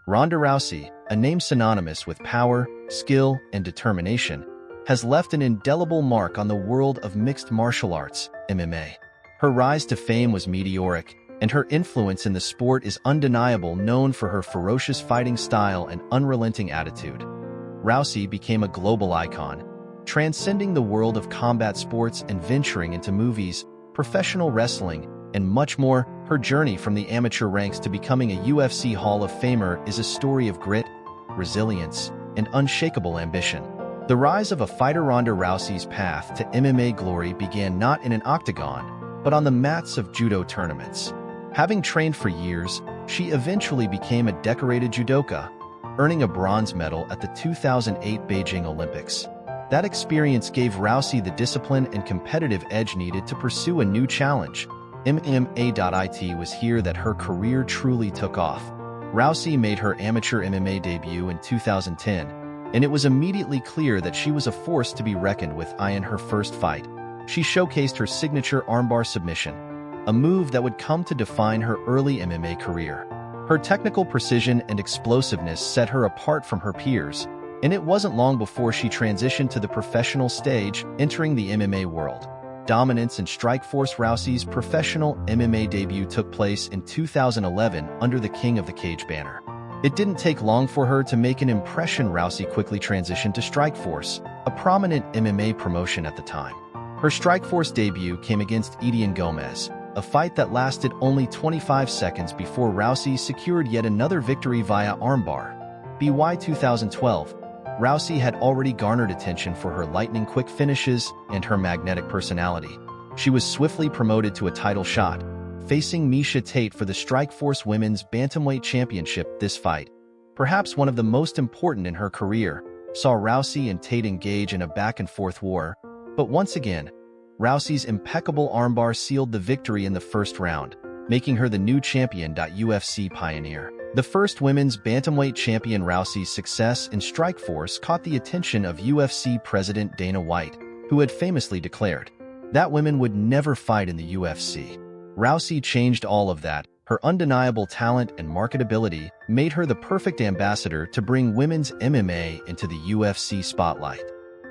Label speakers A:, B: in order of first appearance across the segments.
A: Ronda Rousey, a name synonymous with power, skill, and determination, has left an indelible mark on the world of mixed martial arts, MMA. Her rise to fame was meteoric, and her influence in the sport is undeniable, known for her ferocious fighting style and unrelenting attitude. Rousey became a global icon, transcending the world of combat sports and venturing into movies, professional wrestling, and much more. Her journey from the amateur ranks to becoming a UFC Hall of Famer is a story of grit, resilience, and unshakable ambition. The rise of a fighter. Ronda Rousey's path to MMA glory began not in an octagon, but on the mats of judo tournaments. Having trained for years, she eventually became a decorated judoka, earning a bronze medal at the 2008 Beijing Olympics. That experience gave Rousey the discipline and competitive edge needed to pursue a new challenge. MMA.it was here that her career truly took off. Rousey made her amateur MMA debut in 2010, and it was immediately clear that she was a force to be reckoned with. In her first fight, she showcased her signature armbar submission, a move that would come to define her early MMA career. Her technical precision and explosiveness set her apart from her peers, and it wasn't long before she transitioned to the professional stage, entering the MMA world. Dominance and Strikeforce. Rousey's professional MMA debut took place in 2011 under the King of the Cage banner. It didn't take long for her to make an impression. Rousey quickly transitioned to Strikeforce, a prominent MMA promotion at the time. Her Strikeforce debut came against Edian Gomez, a fight that lasted only 25 seconds before Rousey secured yet another victory via armbar. By 2012, Rousey had already garnered attention for her lightning-quick finishes and her magnetic personality. She was swiftly promoted to a title shot, facing Miesha Tate for the Strikeforce Women's Bantamweight Championship. This fight, perhaps one of the most important in her career, saw Rousey and Tate engage in a back-and-forth war, but once again, Rousey's impeccable armbar sealed the victory in the first round, making her the new champion. UFC pioneer. The first women's bantamweight champion. Rousey's success in Strikeforce caught the attention of UFC President Dana White, who had famously declared that women would never fight in the UFC. Rousey changed all of that. Her undeniable talent and marketability made her the perfect ambassador to bring women's MMA into the UFC spotlight.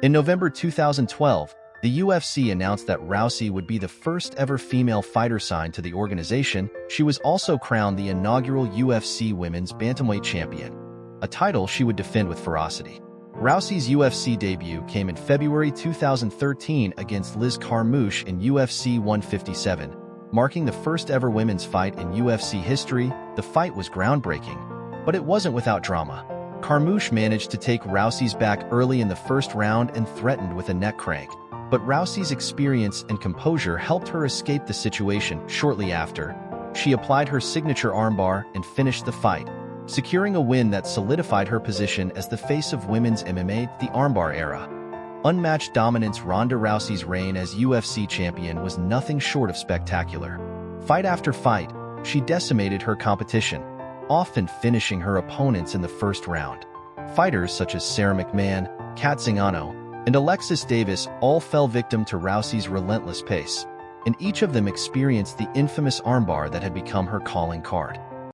A: In November 2012, the UFC announced that Rousey would be the first ever female fighter signed to the organization. She was also crowned the inaugural UFC Women's Bantamweight Champion, a title she would defend with ferocity. Rousey's UFC debut came in February 2013 against Liz Carmouche in UFC 157, marking the first ever women's fight in UFC history. The fight was groundbreaking, but it wasn't without drama. Carmouche managed to take Rousey's back early in the first round and threatened with a neck crank, but Rousey's experience and composure helped her escape the situation. Shortly after, she applied her signature armbar and finished the fight, securing a win that solidified her position as the face of women's MMA. The armbar era. Unmatched dominance. Ronda Rousey's reign as UFC champion was nothing short of spectacular. Fight after fight, she decimated her competition, often finishing her opponents in the first round. Fighters such as Sarah McMahon, Kat Zingano, and Alexis Davis all fell victim to Rousey's relentless pace, and each of them experienced the infamous armbar that had become her calling card.